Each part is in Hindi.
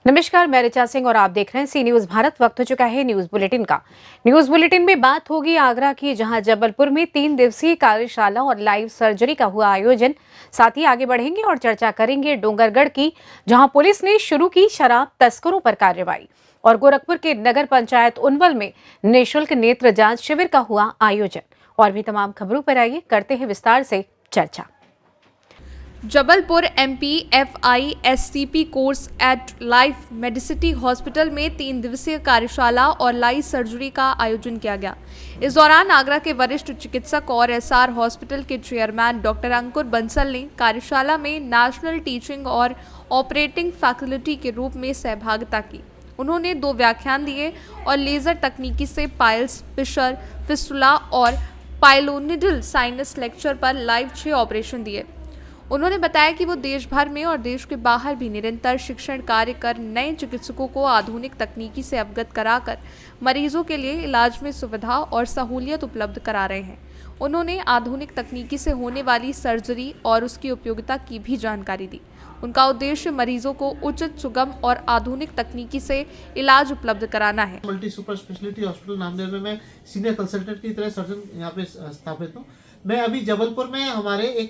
नमस्कार, मैं ऋचा सिंह और आप देख रहे हैं सी न्यूज भारत। वक्त हो चुका है न्यूज बुलेटिन का। न्यूज बुलेटिन में बात होगी आगरा की, जहां जबलपुर में 3 दिवसीय कार्यशाला और लाइव सर्जरी का हुआ आयोजन। साथ ही आगे बढ़ेंगे और चर्चा करेंगे डोंगरगढ़ की, जहां पुलिस ने शुरू की शराब तस्करों पर कार्रवाई, और गोरखपुर के नगर पंचायत उनवल में निःशुल्क नेत्र जांच शिविर का हुआ आयोजन। और भी तमाम खबरों पर आइए करते हैं विस्तार से चर्चा। Jabalpur MPFI-SCP course at life Medicity hospital में 3 दिवसीय कार्यशाला और लाइव सर्जरी का आयोजन किया गया। इस दौरान आगरा के वरिष्ठ चिकित्सक और SR हॉस्पिटल के चेयरमैन डॉक्टर अंकुर बंसल ने कार्यशाला में नेशनल टीचिंग और ऑपरेटिंग फैकल्टी के रूप में सहभागिता की। उन्होंने 2 व्याख्यान दिए और लेजर तकनीकी से पाइल्स, फिशर, फिस्टुला और पाइलोनिडल साइनस लेक्चर पर लाइव 6 ऑपरेशन दिए। उन्होंने बताया कि वो देश भर में और देश के बाहर भी निरंतर शिक्षण कार्य कर नए चिकित्सकों को आधुनिक तकनीकी से अवगत कराकर मरीजों के लिए इलाज में सुविधा और सहूलियत उपलब्ध करा रहे हैं। उन्होंने आधुनिक तकनीकी से होने वाली सर्जरी और उसकी उपयोगिता की भी जानकारी दी। उनका उद्देश्य मरीजों को उचित, सुगम और आधुनिक तकनीकी से इलाज उपलब्ध कराना है। Multi super speciality hospital Namdev में मैं सीनियर कंसल्टेंट की तरह सर्जन यहाँ पे स्थापित हूँ। मैं अभी जबलपुर में हमारे एक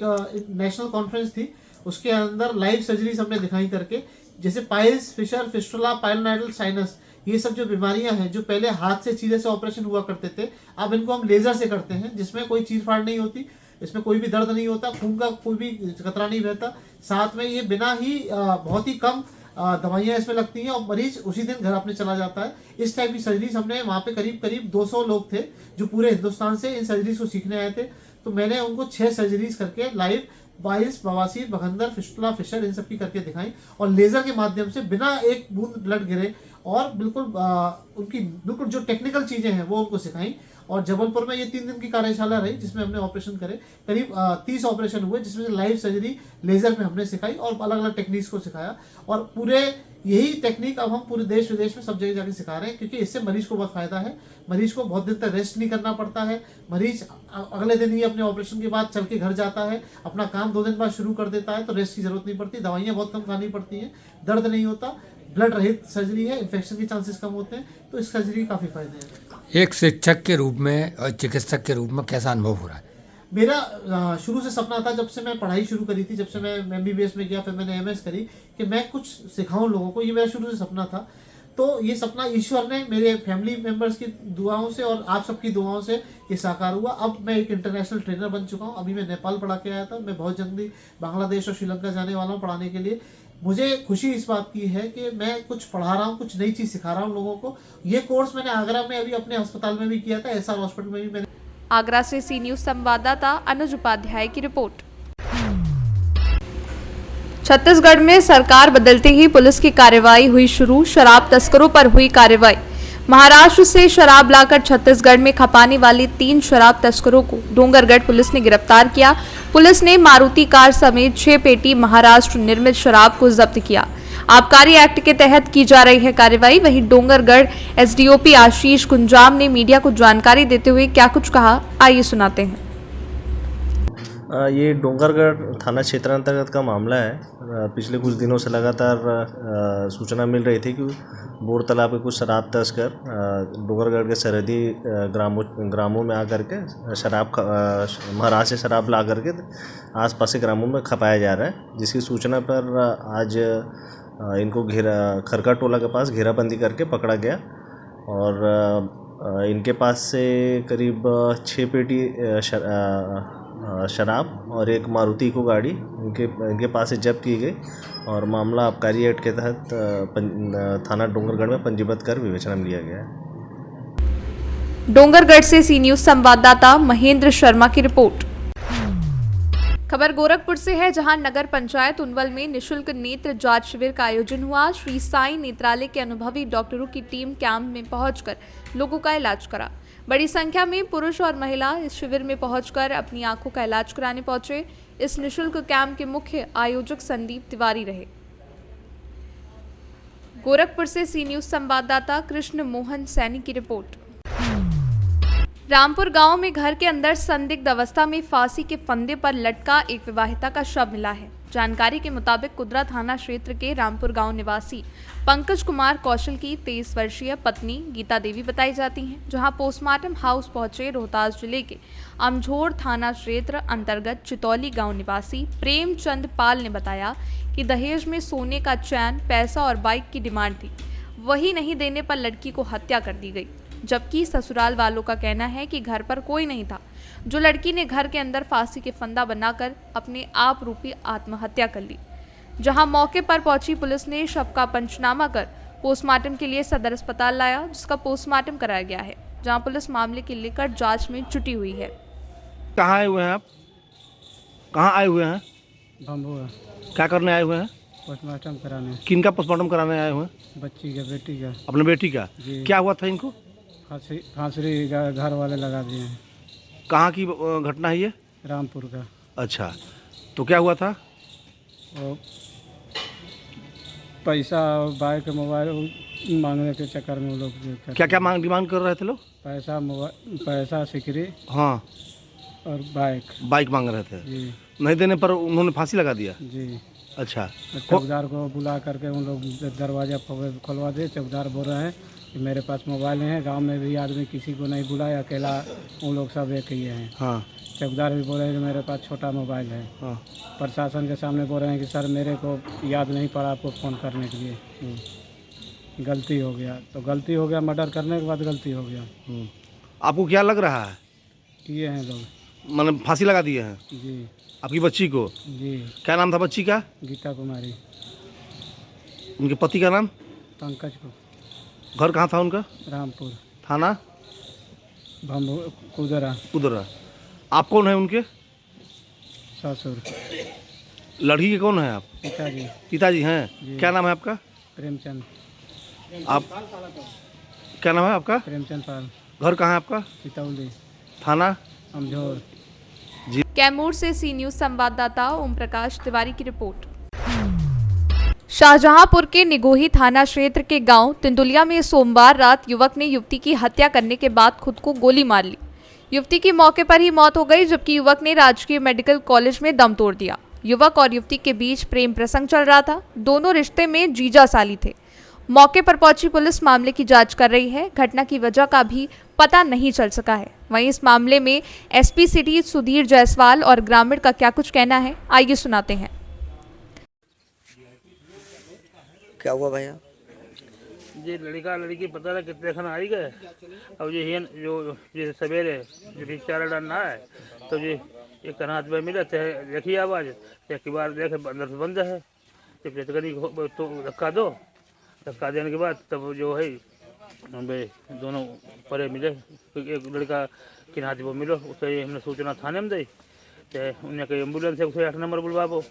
नेशनल कॉन्फ्रेंस थी, उसके अंदर लाइव सर्जरीज हमने दिखाई करके, जैसे पाइल्स, फिशर, फिस्टुला, पाइलोनिडल साइनस, ये सब जो बीमारियां हैं जो पहले हाथ से चीरे से ऑपरेशन हुआ करते थे, अब इनको हम लेजर से करते हैं, जिसमें कोई चीर फाड़ नहीं होती, इसमें कोई भी दर्द नहीं होता, खून का कोई भी कतरा नहीं बहता। साथ में ये बिना ही बहुत ही कम दवाइयाँ इसमें लगती हैं और मरीज उसी दिन घर अपने चला जाता है। इस टाइप की सर्जरीज हमने वहाँ पे करीब 200 लोग थे जो पूरे हिंदुस्तान से इन सर्जरीज को सीखने आए थे। तो मैंने उनको 6 सर्जरीज करके लाइव वाइल्स, बवासीर, बखंदर, फिस्टुला, फिशर, इन सब की करके दिखाई, और लेजर के माध्यम से बिना एक बूंद ब्लड गिरे और बिल्कुल उनकी बिल्कुल जो टेक्निकल चीज़ें हैं वो उनको सिखाई। और जबलपुर में ये 3 दिन की कार्यशाला रही, जिसमें हमने ऑपरेशन करे, करीब 30 ऑपरेशन हुए, जिसमें से लाइव सर्जरी लेजर में हमने सिखाई और अलग अलग टेक्निक्स को सिखाया। और पूरे यही टेक्निक अब हम पूरे देश विदेश में सब जगह जाके सिखा रहे हैं, क्योंकि इससे मरीज को बहुत फायदा है। मरीज को बहुत दिन तक रेस्ट नहीं करना पड़ता है, मरीज अगले दिन ही अपने ऑपरेशन के बाद चल के घर जाता है, अपना काम 2 दिन बाद शुरू कर देता है, तो रेस्ट की जरूरत नहीं पड़ती, दवाइयाँ बहुत कम खानी पड़ती हैं, दर्द नहीं होता, ब्लड रहित सर्जरी है, इन्फेक्शन के चांसेस कम होते हैं, तो इस सर्जरी के काफ़ी फायदे हैं। एक शिक्षक के रूप में और चिकित्सक के रूप में कैसा अनुभव हो रहा है? मेरा शुरू से सपना था, जब से मैं पढ़ाई शुरू करी थी, जब से मैं MBBS में गया, फिर मैंने MS करी, कि मैं कुछ सिखाऊं लोगों को, ये मेरा शुरू से सपना था। तो ये सपना ईश्वर ने मेरे फैमिली मेम्बर्स की दुआओं से और आप सबकी दुआओं से ये साकार हुआ। अब मैं एक इंटरनेशनल ट्रेनर बन चुका हूँ। अभी मैं नेपाल पढ़ा के आया था, मैं बहुत जल्दी बांग्लादेश और श्रीलंका जाने वाला हूँ पढ़ाने के लिए। मुझे खुशी इस बात की है कि मैं कुछ पढ़ा रहा हूँ, कुछ नई चीज़ सिखा रहा हूँ लोगों को। ये कोर्स मैंने आगरा में अभी अपने अस्पताल में भी किया था, SR हॉस्पिटल में भी मैंने। आगरा से सी न्यूज संवाददाता अनुज उपाध्याय की रिपोर्ट। छत्तीसगढ़ में सरकार बदलते ही पुलिस की कार्रवाई हुई शुरू। शराब तस्करों पर हुई कार्रवाई। महाराष्ट्र से शराब लाकर छत्तीसगढ़ में खपाने वाले 3 शराब तस्करों को डोंगरगढ़ पुलिस ने गिरफ्तार किया। पुलिस ने मारुति कार समेत 6 पेटी महाराष्ट्र निर्मित शराब को जब्त किया। आबकारी एक्ट के तहत की जा रही है कार्रवाई। वहीं डोंगरगढ़ SDOP आशीष कुंजाम ने मीडिया को जानकारी देते हुए क्या कुछ कहा, आइए सुनाते हैं। ये डोंगरगढ़ थाना क्षेत्र अंतर्गत का मामला है। पिछले कुछ दिनों से लगातार सूचना मिल रही थी कि बोर तालाब के कुछ शराब तस्कर डोंगरगढ़ के सरहदी ग्रामों में आकर के महाराष्ट्र से शराब ला करके आसपास के ग्रामों में खपाया जा रहा है। जिसकी सूचना पर आज इनको खरका टोला के पास घेराबंदी करके पकड़ा गया और इनके पास से करीब 6 पेटी शराब और एक मारुति को गाड़ी इनके पास से जब्त की गई और मामला आबकारी एक्ट के तहत थाना डोंगरगढ़ में पंजीबद्ध कर विवेचना में लिया गया है। डोंगरगढ़ से सी न्यूज संवाददाता महेंद्र शर्मा की रिपोर्ट। खबर गोरखपुर से है, जहां नगर पंचायत उनवल में निःशुल्क नेत्र जांच शिविर का आयोजन हुआ। श्री साईं नेत्रालय के अनुभवी डॉक्टरों की टीम कैंप में पहुंचकर लोगों का इलाज करा। बड़ी संख्या में पुरुष और महिला इस शिविर में पहुंचकर अपनी आंखों का इलाज कराने पहुंचे। इस निःशुल्क कैंप के मुख्य आयोजक संदीप तिवारी रहे। गोरखपुर से सी न्यूज संवाददाता कृष्ण मोहन सैनी की रिपोर्ट। रामपुर गांव में घर के अंदर संदिग्ध अवस्था में फांसी के फंदे पर लटका एक विवाहिता का शव मिला है। जानकारी के मुताबिक कुदरा थाना क्षेत्र के रामपुर गांव निवासी पंकज कुमार कौशल की 23 वर्षीय पत्नी गीता देवी बताई जाती हैं, जहां पोस्टमार्टम हाउस पहुंचे रोहतास जिले के अमझोर थाना क्षेत्र अंतर्गत चितौली गांव निवासी प्रेमचंद पाल ने बताया कि दहेज में सोने का चैन, पैसा और बाइक की डिमांड थी। वही नहीं देने पर लड़की को हत्या कर दी गई, जबकि ससुराल वालों का कहना है कि घर पर कोई नहीं था, जो लड़की ने घर के अंदर फांसी के फंदा बनाकर अपने आप रूपी आत्महत्या कर ली। जहां मौके पर पहुंची पुलिस ने शव का पंचनामा कर पोस्टमार्टम के लिए सदर अस्पताल लाया, जिसका पोस्टमार्टम कराया गया है, जहां पुलिस मामले के लेकर जांच में जुटी हुई है। कहाँ आए हुए हैं आप? कहाँ आए हुए हैं? बम्बू क्या करने आए हुए हैं? पोस्टमार्टम कराने। किनका पोस्टमार्टम कराने आए हुए हैं? बच्ची का, बेटी का। अपने बेटी का? जी। क्या हुआ था इनको? फांसी घर वाले लगा दिए हैं। कहाँ की घटना है ये? रामपुर का। अच्छा, तो क्या हुआ था? वो पैसा और बाइक, मोबाइल मांगने के चक्कर में वो लोग क्या क्या डिमांड कर रहे थे लोग? पैसा, मोबाइल, पैसा, सिकरी हाँ, और बाइक। बाइक मांग रहे थे। जी नहीं देने पर उन्होंने फांसी लगा दिया? जी। अच्छा, तो चौकीदार को बुला करके उन लोग दरवाजा खुलवा दे। चौकीदार बोल रहे हैं कि मेरे पास मोबाइल नहीं है, गांव में भी आदमी किसी को नहीं बुलाया, अकेला उन लोग सब एक ही हैं। हाँ। चौकीदार भी बोल रहे हैं कि मेरे पास छोटा मोबाइल है। हाँ। प्रशासन के सामने बोल रहे हैं कि सर मेरे को याद नहीं पड़ा आपको फ़ोन करने के लिए, गलती हो गया। तो गलती हो गया, मर्डर करने के बाद गलती हो गया। आपको क्या लग रहा है? किए हैं लोग, मतलब फांसी लगा दिए हैं जी आपकी बच्ची को? जी। क्या नाम था बच्ची का? गीता कुमारी। उनके पति का नाम? पंकज को। घर कहाँ था उनका? रामपुर थाना? भम्बू कुदरा। उधर। आप कौन है उनके? ससुर। लड़की के कौन है आप? पिताजी। पिताजी हैं? जी। क्या नाम है आपका? प्रेमचंद। आप क्या नाम है आपका? प्रेमचंद पाल। घर कहाँ है आपका? चितौली थाना? अमझोर। कैमूर से सी न्यूज संवाददाता ओम प्रकाश तिवारी की रिपोर्ट। शाहजहांपुर के निगोही थाना क्षेत्र के गांव तिंदुलिया में सोमवार रात युवक ने युवती की हत्या करने के बाद खुद को गोली मार ली। युवती की मौके पर ही मौत हो गई, जबकि युवक ने राजकीय मेडिकल कॉलेज में दम तोड़ दिया। युवक और युवती के बीच प्रेम प्रसंग चल रहा था। दोनों रिश्ते में जीजा साली थे। मौके पर पहुंची पुलिस मामले की जांच कर रही है। घटना की वजह का भी पता नहीं चल सका है। वहीं इस मामले में एसपी सिटी सुधीर जायसवाल और ग्रामीण का क्या कुछ कहना है, आइए सुनाते हैं। क्या हुआ भैया? जी लड़का लड़की पता नहीं कितने खन आई गए। अब ये हियन जो ये सवेरे जो भी चारा डालना है तो ये एक हाथ में मिले थे, देखी आवाज़ एक बार देखे अंदर से बंद है। जब करी तो धक्का देने के बाद तब जो है दोनों परे मिले। एक लड़का किन हाथ वो मिलो, उसे हमने सूचना थाने में दी तो उन्हें कही एम्बुलेंस है 108 नंबर बुलवाबो।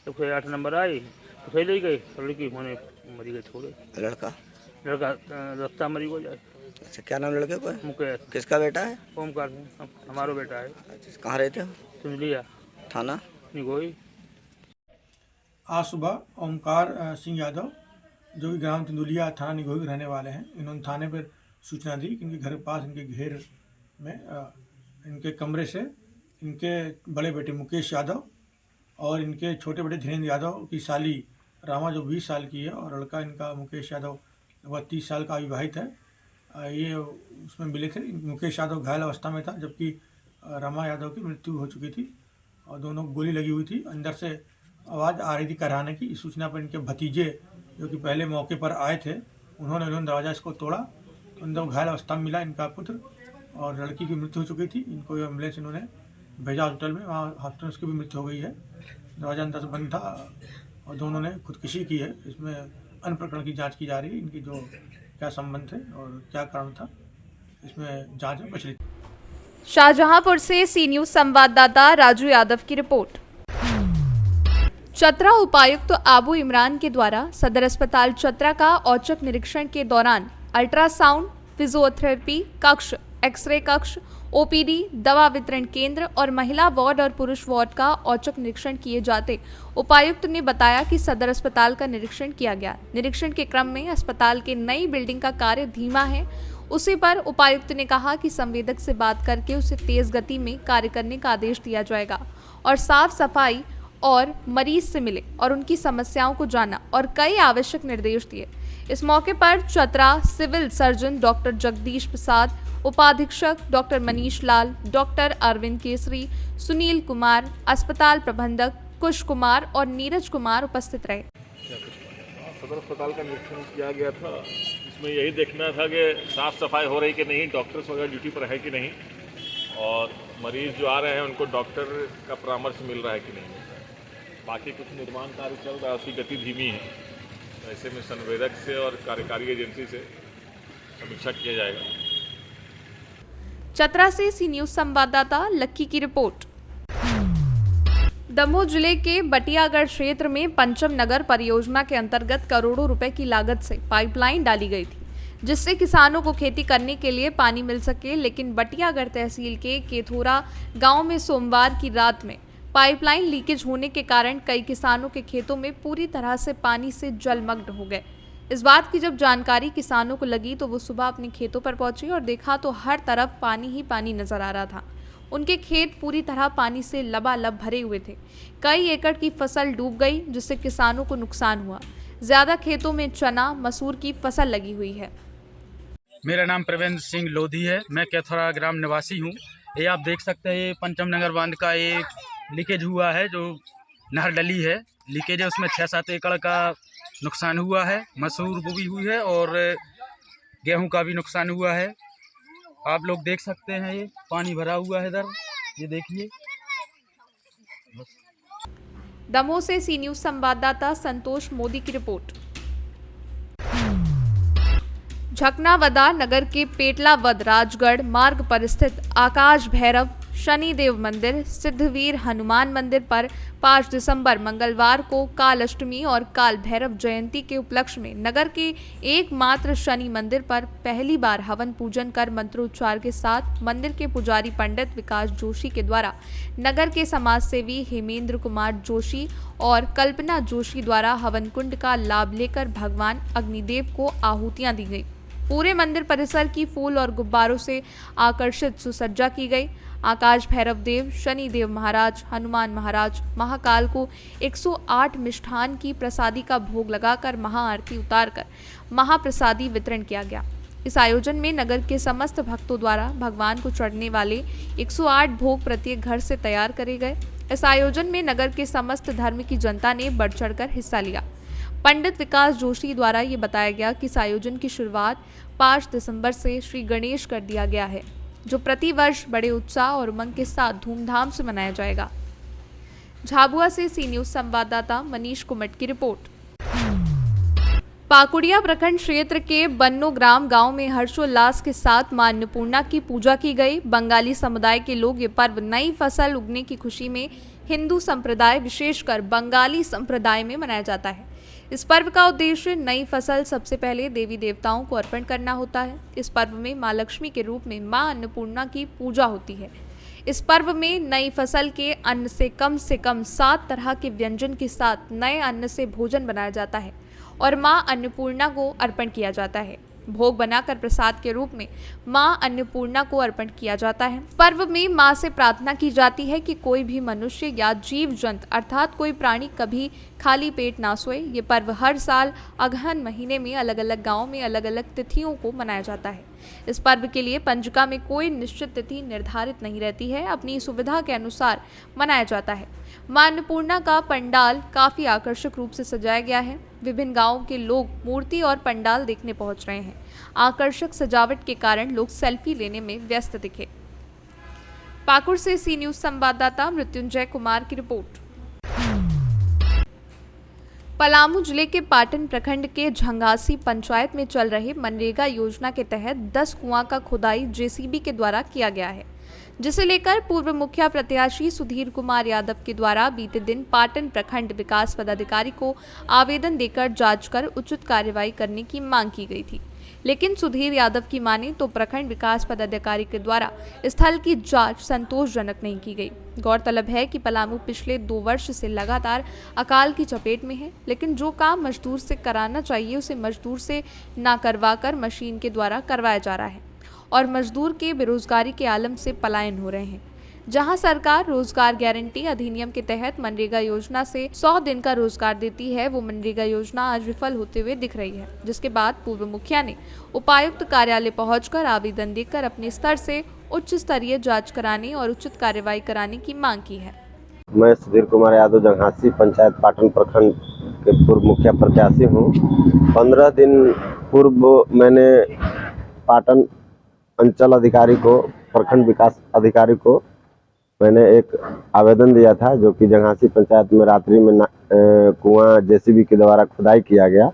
108 नंबर आई तो सही ले गई, लड़की मैंने मरी गई, छोड़े। लड़का रास्ता मरी हो जाए। अच्छा, क्या नाम लड़के को है? मुकेश। किसका बेटा है? ओमकार हमारो बेटा है। अच्छा, कहाँ रहते हो? सुन लिया थाना निगोही। आज सुबह ओमकार सिंह यादव जो कि ग्राम तिंदुलिया थाना निगोही के रहने वाले हैं, इन्होंने थाने पर सूचना दी कि इनके घर के पास इनके घेर में इनके कमरे से इनके बड़े बेटे मुकेश यादव और इनके छोटे बेटे धीरेन्द्र यादव की साली रामा जो 20 साल की है और लड़का इनका मुकेश यादव लगभग 30 साल का विवाहित है। ये उसमें मिले थे। मुकेश यादव घायल अवस्था में था, जबकि रामा यादव की मृत्यु हो चुकी थी और दोनों गोली लगी हुई थी। अंदर से आवाज़ आ रही थी कराने की। इस सूचना पर इनके भतीजे जो कि पहले मौके पर आए थे उन्होंने दरवाज़ा इसको तोड़ा तो अंदर घायल अवस्था में मिला इनका पुत्र और लड़की की मृत्यु हो चुकी थी। इनको एम्बुलेंस इन्होंने भेजा हॉस्पिटल में, वहाँ हॉस्पिटल उसकी भी मृत्यु हो गई है। दरवाज़ा अंदर से बंद था और दोनों ने खुदकुशी की है। इसमें अन्य प्रकरण की जांच की जा रही है। इनकी जो क्या संबंध थे और क्या कारण था, इसमें जांच में प्रचलित। शाहजहांपुर से सी न्यूज संवाददाता राजू यादव की रिपोर्ट। चतरा उपायुक्त तो आबू इमरान के द्वारा सदर अस्पताल चतरा का औचक निरीक्षण के दौरान अल्ट्रासाउंड, फिजियोथेरेपी कक्ष, एक्सरे कक्ष, ओपीडी, दवा वितरण केंद्र और महिला वार्ड और पुरुष वार्ड का औचक निरीक्षण किए जाते उपायुक्त ने बताया कि सदर अस्पताल का निरीक्षण किया गया। निरीक्षण के क्रम में अस्पताल के नई बिल्डिंग का कार्य धीमा है। उसी पर उपायुक्त ने कहा कि संवेदक से बात करके उसे तेज गति में कार्य करने का आदेश दिया जाएगा और साफ सफाई और मरीज से मिले और उनकी समस्याओं को जाना और कई आवश्यक निर्देश दिए। इस मौके पर Chatra civil surgeon doctor Jagdish Prasad, उपाधीक्षक डॉक्टर मनीष लाल, डॉक्टर अरविंद केसरी, सुनील कुमार, अस्पताल प्रबंधक कुश कुमार और नीरज कुमार उपस्थित रहे। सदर अस्पताल का निरीक्षण किया गया था, इसमें यही देखना था कि साफ़ सफाई हो रही कि नहीं, डॉक्टर्स वगैरह ड्यूटी पर है कि नहीं, और मरीज़ जो आ रहे हैं उनको डॉक्टर का परामर्श मिल रहा है कि नहीं। बाकी कुछ निर्माण कार्य चल रहा है, उसकी गति धीमी है, ऐसे में संवेदक से और कार्यकारी एजेंसी से समीक्षा किया जाएगा। चतरा से सी न्यूज़ संवाददाता लक्की की रिपोर्ट। दमोह जिले के बटियागढ़ क्षेत्र में पंचम नगर परियोजना के अंतर्गत करोड़ों रुपए की लागत से पाइपलाइन डाली गई थी, जिससे किसानों को खेती करने के लिए पानी मिल सके। लेकिन बटियागढ़ तहसील के केथोरा गांव में सोमवार की रात में पाइपलाइन लीकेज होने के कारण कई किसानों के खेतों में पूरी तरह से पानी से जलमग्न हो गए। इस बात की जब जानकारी किसानों को लगी तो वो सुबह अपने खेतों पर पहुंचे और देखा तो हर तरफ पानी ही पानी नजर आ रहा था। उनके खेत पूरी तरह पानी से लबालब भरे हुए थे। कई एकड़ की फसल डूब गई, जिससे किसानों को नुकसान हुआ। ज्यादा खेतों में चना, मसूर की फसल लगी हुई है। मेरा नाम प्रवीण सिंह लोधी है, मैं केथोरा ग्राम निवासी हूँ। ये आप देख सकते हैं, ये पंचम नगर बांध का एक लीकेज हुआ है, जो नहर डली है, लीकेज है, उसमें 6-7 एकड़ का नुकसान हुआ है। मसूर बुगी हुई है और गेहूं का भी नुकसान हुआ है। आप लोग देख सकते हैं, ये पानी भरा हुआ है इधर, ये देखिए। दमोह से सी न्यूज़ संवाददाता संतोष मोदी की रिपोर्ट। झकनावदा नगर के पेटलावद राजगढ़ मार्ग पर स्थित आकाश भैरव शनिदेव मंदिर, सिद्धवीर हनुमान मंदिर पर 5 दिसंबर मंगलवार को काल अष्टमी और काल भैरव जयंती के उपलक्ष्य में नगर के एकमात्र शनि मंदिर पर पहली बार हवन पूजन कर मंत्रोच्चार के साथ मंदिर के पुजारी पंडित विकास जोशी के द्वारा नगर के समाज सेवी हेमेंद्र कुमार जोशी और कल्पना जोशी द्वारा हवन कुंड का लाभ लेकर भगवान अग्निदेव को आहुतियां दी गई। पूरे मंदिर परिसर की फूल और गुब्बारों से आकर्षित सुसज्जा की गई। आकाश भैरव देव, शनि देव महाराज, हनुमान महाराज, महाकाल को 108 मिष्ठान की प्रसादी का भोग लगाकर महाआरती उतारकर महाप्रसादी वितरण किया गया। इस आयोजन में नगर के समस्त भक्तों द्वारा भगवान को चढ़ने वाले 108 भोग प्रत्येक घर से तैयार करे गए। इस आयोजन में नगर के समस्त धर्म की जनता ने बढ़ चढ़कर हिस्सा लिया। पंडित विकास जोशी द्वारा ये बताया गया कि इस आयोजन की शुरुआत 5 दिसंबर से श्री गणेश कर दिया गया है, जो प्रति वर्ष बड़े उत्साह और उमंग के साथ धूमधाम से मनाया जाएगा। झाबुआ से सी न्यूज़ संवाददाता मनीष कुमट की रिपोर्ट। पाकुड़िया प्रखंड क्षेत्र के बन्नो ग्राम गांव में हर्षोल्लास के साथ मां अन्नपूर्णा की पूजा की गई। बंगाली समुदाय के लोग ये पर्व नई फसल उगने की खुशी में हिंदू संप्रदाय, विशेषकर बंगाली संप्रदाय में मनाया जाता है। इस पर्व का उद्देश्य नई फसल सबसे पहले देवी देवताओं को अर्पण करना होता है। इस पर्व में मां लक्ष्मी के रूप में मां अन्नपूर्णा की पूजा होती है। इस पर्व में नई फसल के अन्न से कम 7 तरह के व्यंजन के साथ नए अन्न से भोजन बनाया जाता है और मां अन्नपूर्णा को अर्पण किया जाता है। भोग बनाकर प्रसाद के रूप में मां अन्नपूर्णा को अर्पण किया जाता है। पर्व में मां से प्रार्थना की जाती है कि कोई भी मनुष्य या जीव जंतु अर्थात कोई प्राणी कभी खाली पेट ना सोए। ये पर्व हर साल अगहन महीने में अलग अलग गाँव में अलग अलग तिथियों को मनाया जाता है। इस पर्व के लिए पंजिका में कोई निश्चित तिथि निर्धारित नहीं रहती है, अपनी सुविधा के अनुसार मनाया जाता है। मां अन्नपूर्णा का पंडाल काफी आकर्षक रूप से सजाया गया है। विभिन्न गांवों के लोग मूर्ति और पंडाल देखने पहुंच रहे हैं। आकर्षक सजावट के कारण लोग सेल्फी लेने में व्यस्त दिखे। पाकुड़ से सी न्यूज़ संवाददाता मृत्युंजय कुमार की रिपोर्ट। पलामू जिले के पाटन प्रखंड के झंगासी पंचायत में चल रहे मनरेगा योजना के तहत 10 कुआं का खुदाई जेसीबी के द्वारा किया गया है, जिसे लेकर पूर्व मुखिया प्रत्याशी सुधीर कुमार यादव के द्वारा बीते दिन पाटन प्रखंड विकास पदाधिकारी को आवेदन देकर जांच कर उचित कार्रवाई करने की मांग की गई थी। लेकिन सुधीर यादव की माने तो प्रखंड विकास पदाधिकारी के द्वारा स्थल की जांच संतोषजनक नहीं की गई। गौरतलब है कि पलामू पिछले 2 वर्ष से लगातार अकाल की चपेट में है, लेकिन जो काम मजदूर से कराना चाहिए उसे मजदूर से ना करवाकर मशीन के द्वारा करवाया जा रहा है और मजदूर के बेरोजगारी के आलम से पलायन हो रहे हैं। जहां सरकार रोजगार गारंटी अधिनियम के तहत मनरेगा योजना से 100 दिन का रोजगार देती है, वो मनरेगा योजना आज विफल होते हुए दिख रही है, जिसके बाद पूर्व मुखिया ने उपायुक्त कार्यालय पहुंचकर आवेदन देकर अपने स्तर से उच्च स्तरीय जांच कराने और उचित कार्रवाई कराने की मांग की है। मैं सुधीर कुमार यादव जंघासी पंचायत पाटन प्रखंड के पूर्व मुखिया प्रत्याशी हूँ। 15 दिन पूर्व मैंने पाटन अंचल अधिकारी को, प्रखंड विकास अधिकारी को मैंने एक आवेदन दिया था, जो कि जंघासी पंचायत में रात्रि में कुआं जेसीबी के द्वारा खुदाई किया गया,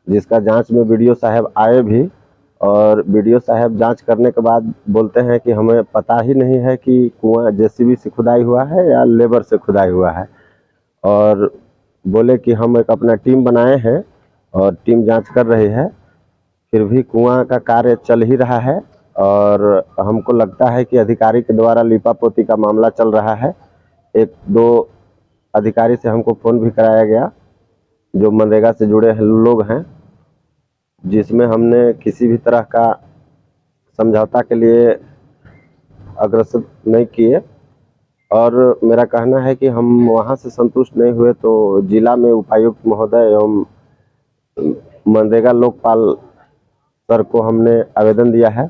जिसका जांच में बीडीओ साहब आए भी, और बीडीओ साहब जांच करने के बाद बोलते हैं कि हमें पता ही नहीं है कि कुआं जेसीबी से खुदाई हुआ है या लेबर से खुदाई हुआ है, और बोले कि हम एक अपना टीम बनाए हैं और टीम जांच कर रही है। फिर भी कुआं का कार्य चल ही रहा है और हमको लगता है कि अधिकारी के द्वारा लीपापोती का मामला चल रहा है। 1-2 अधिकारी से हमको फ़ोन भी कराया गया जो मनरेगा से जुड़े लोग हैं, जिसमें हमने किसी भी तरह का समझौता के लिए अग्रसर नहीं किए, और मेरा कहना है कि हम वहां से संतुष्ट नहीं हुए तो जिला में उपायुक्त महोदय एवं मनरेगा लोकपाल सर को हमने आवेदन दिया है,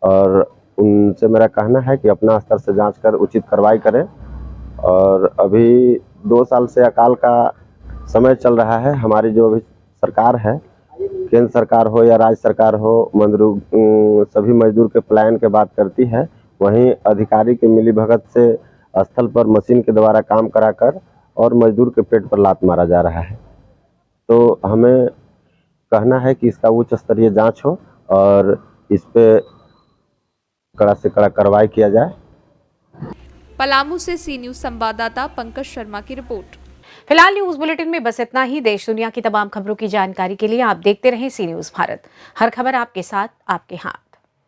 और उनसे मेरा कहना है कि अपना स्तर से जांच कर उचित कार्रवाई करें। और अभी 2 साल से अकाल का समय चल रहा है। हमारी जो अभी सरकार है, केंद्र सरकार हो या राज्य सरकार हो, सभी मजदूर के पलायन के बात करती है। वहीं अधिकारी के मिलीभगत से स्थल पर मशीन के द्वारा काम कराकर और मजदूर के पेट पर लात मारा जा रहा है। तो हमें कहना है कि इसका उच्च स्तरीय जांच हो और इस पे कड़ा से कड़ा कार्रवाई किया जाए। पलामू से सी न्यूज संवाददाता पंकज शर्मा की रिपोर्ट। फिलहाल न्यूज बुलेटिन में बस इतना ही। देश दुनिया की तमाम खबरों की जानकारी के लिए आप देखते रहें सी न्यूज भारत। हर खबर आपके साथ, आपके हाथ।